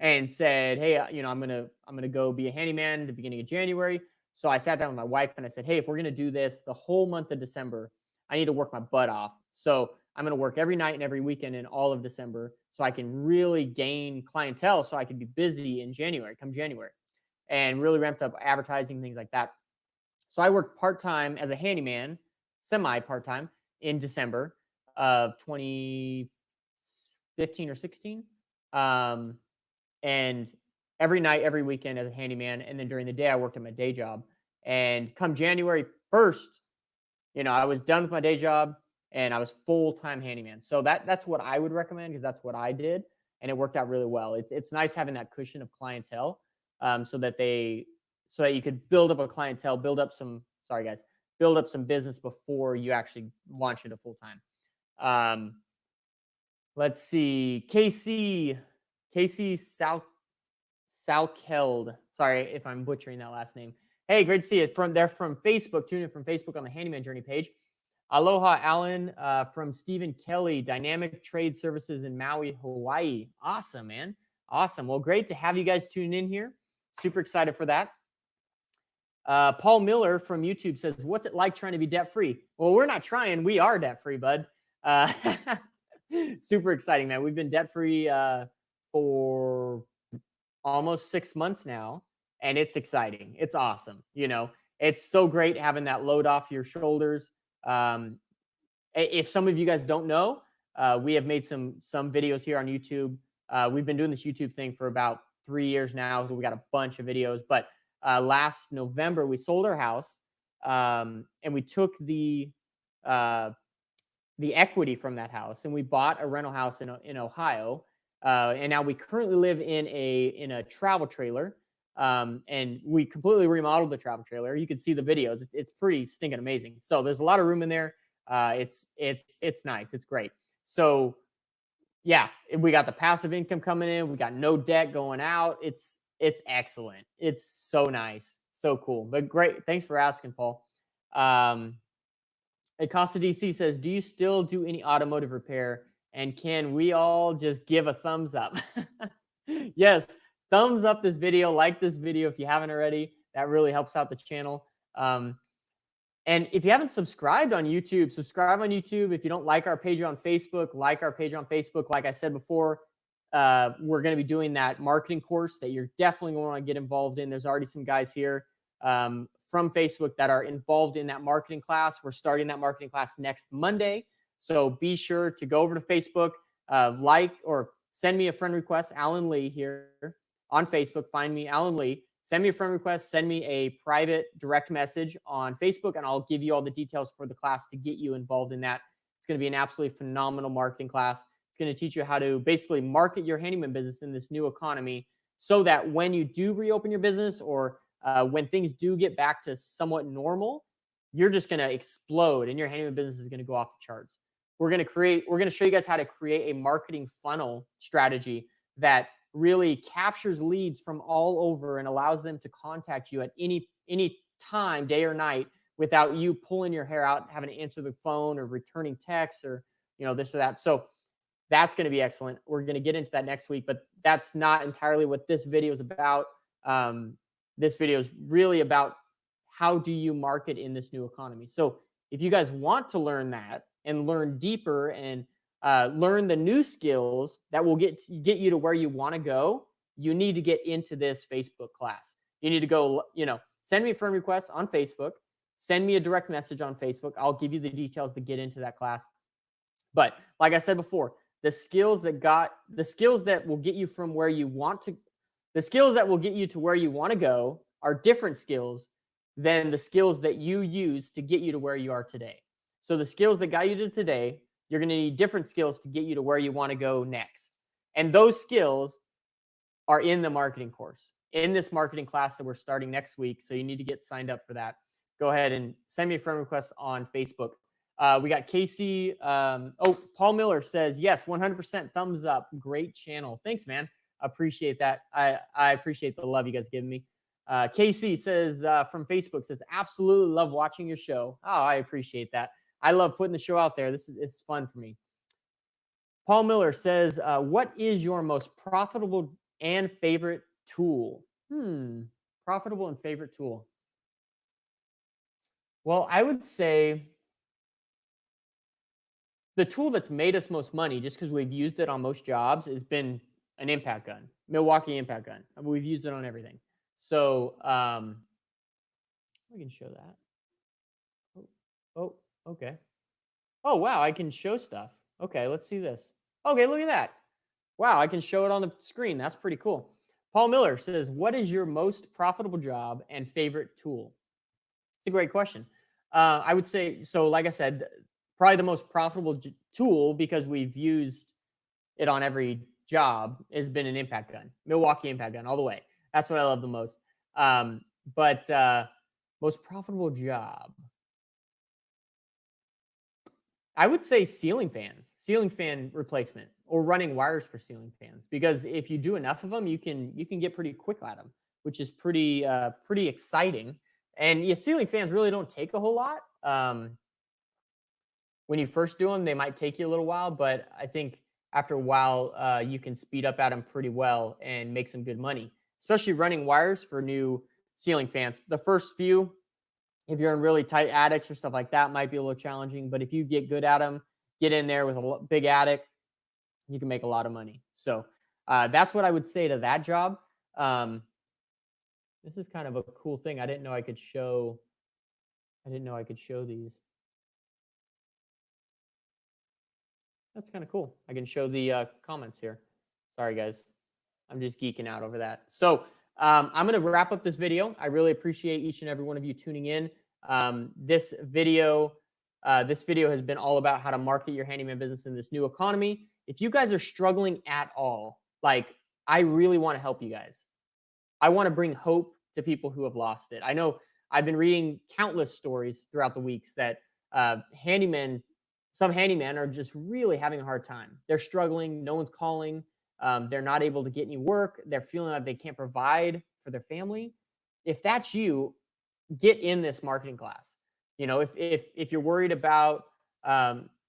and said, "Hey, I'm gonna go be a handyman at the beginning of January." So I sat down with my wife and I said, "Hey, if we're gonna do this the whole month of December, I need to work my butt off. So I'm gonna work every night and every weekend in all of December, so I can really gain clientele, so I can be busy in January, come January, and really ramped up advertising things like that." So I worked part time as a handyman, semi part time, in December of 2015 or 16. Um, and every night, every weekend as a handyman. And then during the day, I worked at my day job. And come January 1st, I was done with my day job and I was full time handyman. So that's what I would recommend because that's what I did. And it worked out really well. It's nice having that cushion of clientele so that you could build up a clientele, build up some business before you actually launch it a full time. Let's see. Casey Salkeld. Sorry if I'm butchering that last name. Hey, great to see you. They're from Facebook. Tune in from Facebook on the Handyman Journey page. Aloha, Alan, from Stephen Kelly, Dynamic Trade Services in Maui, Hawaii. Awesome, man. Awesome. Well, great to have you guys tune in here. Super excited for that. Paul Miller from YouTube says, what's it like trying to be debt-free? Well, we're not trying. We are debt-free, bud. Super exciting, man. We've been debt-free for almost 6 months now, and it's exciting. It's awesome. It's so great having that load off your shoulders. If some of you guys don't know, we have made some videos here on YouTube. We've been doing this YouTube thing for about 3 years now, so we got a bunch of videos. But last November, we sold our house, and we took the equity from that house, and we bought a rental house in Ohio. And now we currently live in a travel trailer. And we completely remodeled the travel trailer. You can see the videos. It's pretty stinking amazing. So there's a lot of room in there. It's nice. It's great. So yeah, we got the passive income coming in. We got no debt going out. It's excellent. It's so nice. So cool. But great. Thanks for asking, Paul. Acosta DC says, do you still do any automotive repair? And can we all just give a thumbs up? Yes. Thumbs up this video, like this video if you haven't already. That really helps out the channel. And if you haven't subscribed on YouTube, subscribe on YouTube. If you don't like our page on Facebook, like our page on Facebook. Like I said before, we're going to be doing that marketing course that you're definitely going to want to get involved in. There's already some guys here from Facebook that are involved in that marketing class. We're starting that marketing class next Monday. So be sure to go over to Facebook, like or send me a friend request, Alan Lee here on Facebook. Find me, Alan Lee. Send me a friend request. Send me a private direct message on Facebook, and I'll give you all the details for the class to get you involved in that. It's going to be an absolutely phenomenal marketing class. It's going to teach you how to basically market your handyman business in this new economy so that when you do reopen your business or when things do get back to somewhat normal, you're just going to explode and your handyman business is going to go off the charts. We're going to show you guys how to create a marketing funnel strategy that really captures leads from all over and allows them to contact you at any time, day or night, without you pulling your hair out, having to answer the phone or returning texts or this or that. So that's going to be excellent. We're going to get into that next week, but that's not entirely what this video is about. This video is really about how do you market in this new economy. So if you guys want to learn that and learn deeper and learn the new skills that will get you to where you want to go, you need to get into this Facebook class. You need to go, send me a friend request on Facebook, send me a direct message on Facebook. I'll give you the details to get into that class. But like I said before, the skills that will get you from where you want to, the skills that will get you to where you want to go are different skills than the skills that you use to get you to where you are today. So the skills that got you to today, you're going to need different skills to get you to where you want to go next. And those skills are in the marketing course, in this marketing class that we're starting next week. So you need to get signed up for that. Go ahead and send me a friend request on Facebook. We got Casey. Paul Miller says, yes, 100% thumbs up. Great channel. Thanks, man. Appreciate that. I appreciate the love you guys giving me. Casey says from Facebook says, absolutely love watching your show. Oh, I appreciate that. I love putting the show out there. It's fun for me. Paul Miller says, what is your most profitable and favorite tool? Profitable and favorite tool. Well, I would say the tool that's made us most money, just because we've used it on most jobs, has been an impact gun, Milwaukee impact gun. We've used it on everything. So we can show that. Oh, okay. Oh, wow, I can show stuff. Okay, let's see this. Okay, look at that. Wow, I can show it on the screen. That's pretty cool. Paul Miller says, what is your most profitable job and favorite tool? It's a great question. I would say, so like I said, probably the most profitable tool, because we've used it on every job, has been an impact gun, Milwaukee impact gun, all the way. That's what I love the most. But most profitable job, I would say ceiling fan replacement, or running wires for ceiling fans, because if you do enough of them, you can get pretty quick at them, which is pretty exciting. And ceiling fans really don't take a whole lot. When you first do them, they might take you a little while, but I think after a while, you can speed up at them pretty well and make some good money, especially running wires for new ceiling fans. The first few, if you're in really tight attics or stuff like that, might be a little challenging. But if you get good at them, get in there with a big attic, you can make a lot of money. So that's what I would say to that job. This is kind of a cool thing. I didn't know I could show these. That's kind of cool. I can show the comments here. Sorry, guys. I'm just geeking out over that. So I'm going to wrap up this video. I really appreciate each and every one of you tuning in. This video has been all about how to market your handyman business in this new economy. If you guys are struggling at all, I really want to help you guys. I want to bring hope to people who have lost it. I know I've been reading countless stories throughout the weeks that some handymen are just really having a hard time. They're struggling. No one's calling. They're not able to get any work. They're feeling like they can't provide for their family. If that's you, get in this marketing class. If you're worried about,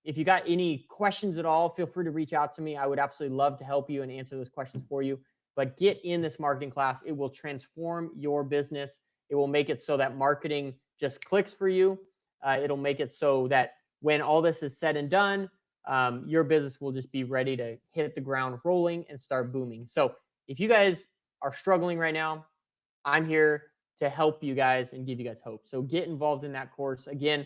if you got any questions at all, feel free to reach out to me. I would absolutely love to help you and answer those questions for you. But get in this marketing class. It will transform your business. It will make it so that marketing just clicks for you. It'll make it so that when all this is said and done, your business will just be ready to hit the ground rolling and start booming. So if you guys are struggling right now, I'm here to help you guys and give you guys hope. So get involved in that course. Again,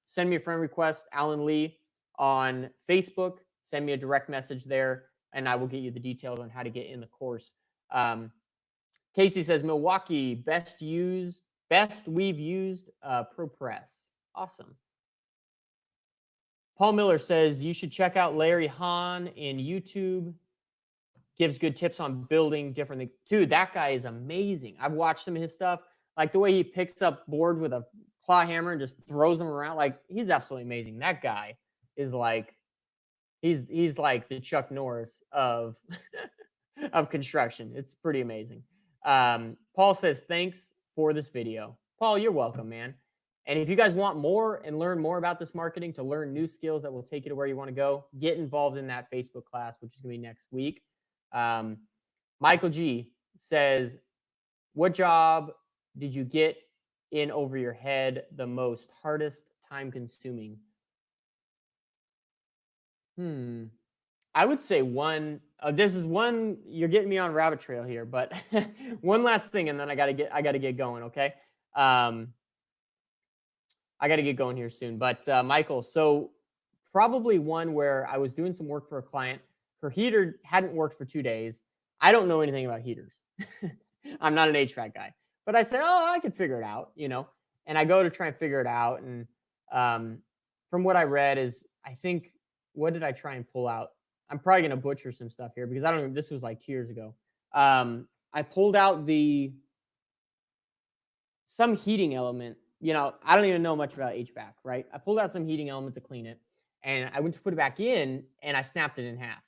send me a friend request, Alan Lee, on Facebook. Send me a direct message there, and I will get you the details on how to get in the course. Casey says, Milwaukee, best we've used, ProPress. Awesome. Paul Miller says, you should check out Larry Hahn in YouTube. Gives good tips on building different things. Dude, that guy is amazing. I've watched some of his stuff. Like the way he picks up board with a claw hammer and just throws them around. Like, he's absolutely amazing. That guy is like, he's like the Chuck Norris of of construction. It's pretty amazing. Paul says, thanks for this video. Paul, you're welcome, man. And if you guys want more and learn more about this marketing, to learn new skills that will take you to where you want to go, get involved in that Facebook class, which is going to be next week. Michael G says, what job did you get in over your head the most? Hardest, time consuming? I would say one. This is one. You're getting me on rabbit trail here, but one last thing, and then I gotta get going. Okay. I gotta get going here soon. But Michael, so probably one where I was doing some work for a client. Her heater hadn't worked for 2 days. I don't know anything about heaters. I'm not an HVAC guy, but I said, oh, I could figure it out, and I go to try and figure it out. And from what I read is, I think, what did I try and pull out? I'm probably going to butcher some stuff here because I don't know. This was like 2 years ago. I pulled out some heating element. I don't even know much about HVAC, right? I pulled out some heating element to clean it, and I went to put it back in, and I snapped it in half.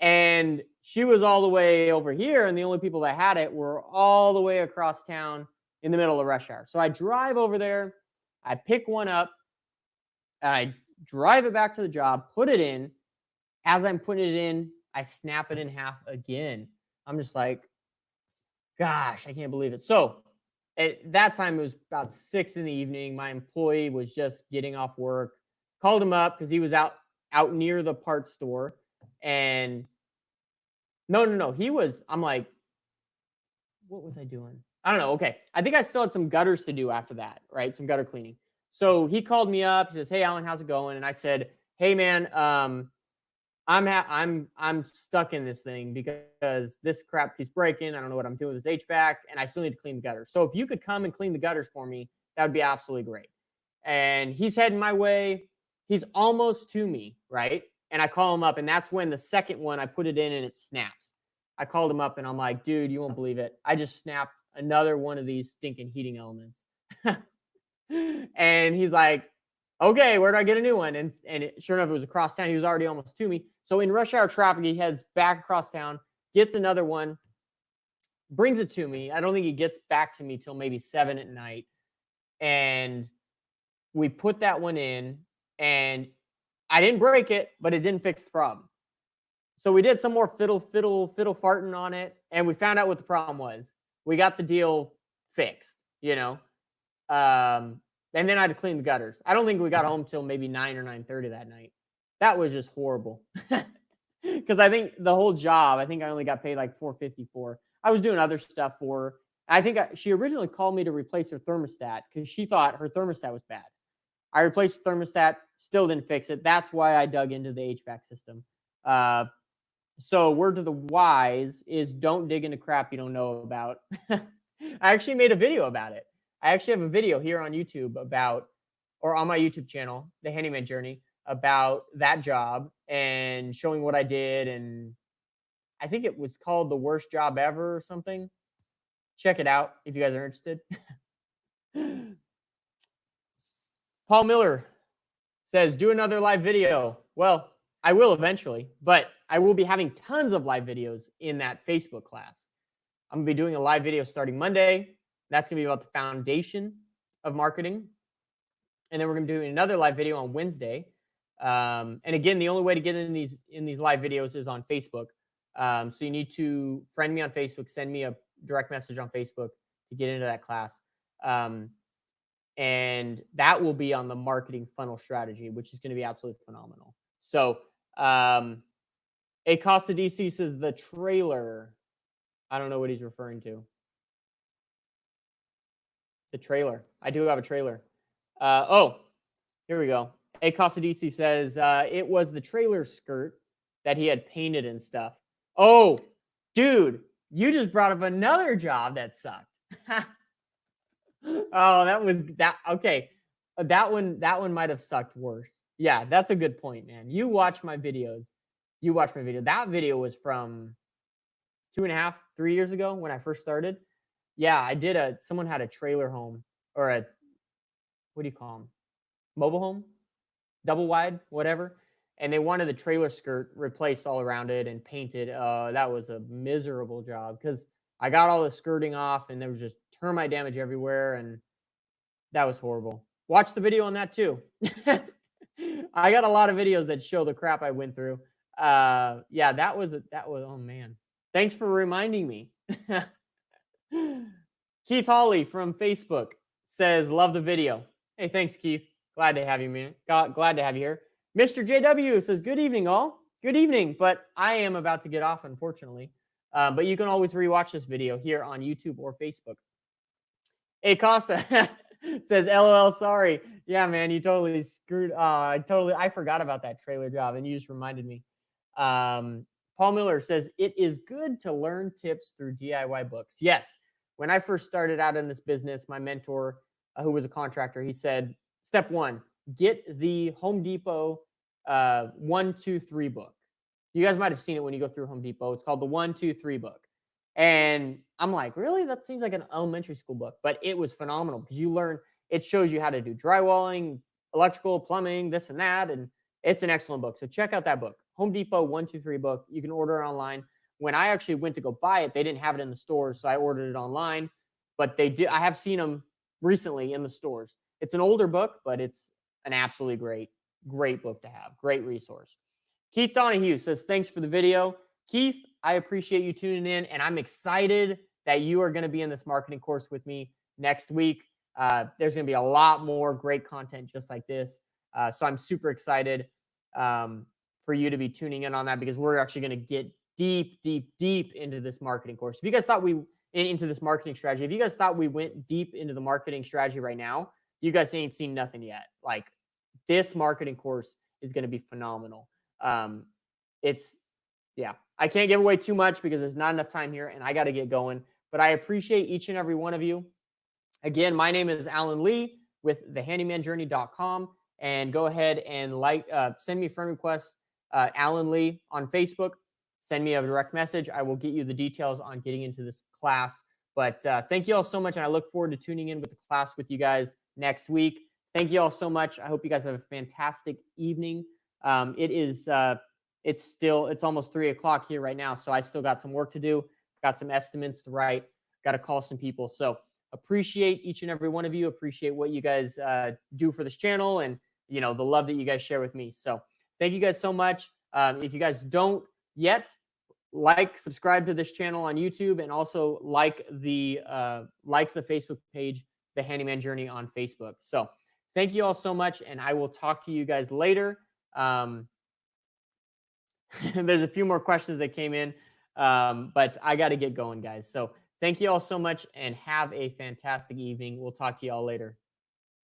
And she was all the way over here, and the only people that had it were all the way across town in the middle of rush hour. So I drive over there, I pick one up, and I drive it back to the job, put it in. As I'm putting it in, I snap it in half again. I'm just like, gosh, I can't believe it. So at that time, it was about 6 in the evening. My employee was just getting off work. Called him up because he was out near the parts store. And no. I'm like, what was I doing? I don't know. Okay. I think I still had some gutters to do after that, right? Some gutter cleaning. So he called me up. He says, "Hey, Alan, how's it going?" And I said, "Hey, man, I'm stuck in this thing because this crap keeps breaking. I don't know what I'm doing with this HVAC, and I still need to clean the gutters. So if you could come and clean the gutters for me, that would be absolutely great." And he's heading my way. He's almost to me, right? And I call him up, and that's when the second one I put it in and it snaps. I called him up and I'm like, "Dude, you won't believe it. I just snapped another one of these stinking heating elements." And he's like, "Okay, where do I get a new one?" And sure enough, it was across town. He was already almost to me. So in rush hour traffic, he heads back across town, gets another one, brings it to me. I don't think he gets back to me till maybe 7 at night. And we put that one in, and I didn't break it, but it didn't fix the problem. So we did some more fiddle farting on it, and we found out what the problem was. We got the deal fixed, and then I had to clean the gutters. I don't think we got home till maybe 9 or 9:30 that night. That was just horrible. Because I think the whole job, I think I only got paid like $4.50 for. I was doing other stuff for her. I think she originally called me to replace her thermostat because she thought her thermostat was bad. I replaced the thermostat, still didn't fix it. That's why I dug into the HVAC system. So word to the wise is don't dig into crap you don't know about. I actually made a video about it. I actually have a video here on YouTube or on my YouTube channel, The Handyman Journey, about that job and showing what I did. And I think it was called The Worst Job Ever or something. Check it out if you guys are interested. Paul Miller says, "Do another live video." Well, I will eventually, but I will be having tons of live videos in that Facebook class. I'm going to be doing a live video starting Monday. That's going to be about the foundation of marketing. And then we're going to be doing another live video on Wednesday. And again, the only way to get in these live videos is on Facebook. So you need to friend me on Facebook, send me a direct message on Facebook to get into that class. And that will be on the marketing funnel strategy, which is going to be absolutely phenomenal. So A Costa DC says the trailer. I don't know what he's referring to. The trailer. I do have a trailer. Here we go. A Costa DC says it was the trailer skirt that he had painted and stuff. Oh, dude, you just brought up another job that sucked. Oh, that. Okay, that one might have sucked worse. Yeah, that's a good point, man. You watch my videos. That video was from 2.5, 3 years ago when I first started. Yeah, I did someone had a trailer home or what do you call them? Mobile home, double wide, whatever. And they wanted the trailer skirt replaced all around it and painted. That was a miserable job because I got all the skirting off and there was just termite damage everywhere. And that was horrible. Watch the video on that too. I got a lot of videos that show the crap I went through. Yeah, that was, oh man. Thanks for reminding me. Keith Hawley from Facebook says, "Love the video." Hey, thanks, Keith. Glad to have you, man. Glad to have you here. Mr. JW says, "Good evening, all." Good evening, but I am about to get off, unfortunately. But you can always rewatch this video here on YouTube or Facebook. A Costa says, "LOL, sorry." Yeah, man, you totally screwed. I forgot about that trailer job, and you just reminded me. Paul Miller says, "It is good to learn tips through DIY books." Yes. When I first started out in this business, my mentor, who was a contractor, he said, "Step 1, get the Home Depot 1, 2, 3 book. You guys might have seen it when you go through Home Depot. It's called the 1, 2, 3 book. And I'm like, really? That seems like an elementary school book, but it was phenomenal because you learn, it shows you how to do drywalling, electrical, plumbing, this and that. And it's an excellent book. So check out that book, Home Depot 1, 2, 3 book. You can order it online. When I actually went to go buy it, they didn't have it in the stores. So I ordered it online, but they did. I have seen them recently in the stores. It's an older book, but it's an absolutely great book to have. Great resource. Keith Donahue says, thanks for the video. Keith, I appreciate you tuning in, and I'm excited that you are going to be in this marketing course with me next week. There's going to be a lot more great content just like this. So I'm super excited for you to be tuning in on that, because we're actually going to get deep into this marketing course. If you guys thought into this marketing strategy, if you guys thought we went deep into the marketing strategy right now, you guys ain't seen nothing yet. Like, this marketing course is going to be phenomenal. Yeah, I can't give away too much because there's not enough time here and I got to get going, but I appreciate each and every one of you. Again, my name is Alan Lee with thehandymanjourney.com, and go ahead and send me a friend request, Alan Lee on Facebook. Send me a direct message. I will get you the details on getting into this class. But thank you all so much, and I look forward to tuning in with the class with you guys next week. Thank you all so much. I hope you guys have a fantastic evening. It's almost 3 o'clock here right now, so I still got some work to do. Got some estimates to write. Got to call some people. So appreciate each and every one of you. Appreciate what you guys do for this channel, and the love that you guys share with me. So thank you guys so much. If you guys don't yet, subscribe to this channel on YouTube, and also like the Facebook page, The Handyman Journey on Facebook. So thank you all so much, and I will talk to you guys later. There's a few more questions that came in, but I got to get going, guys. So thank you all so much, and have a fantastic evening. We'll talk to you all later.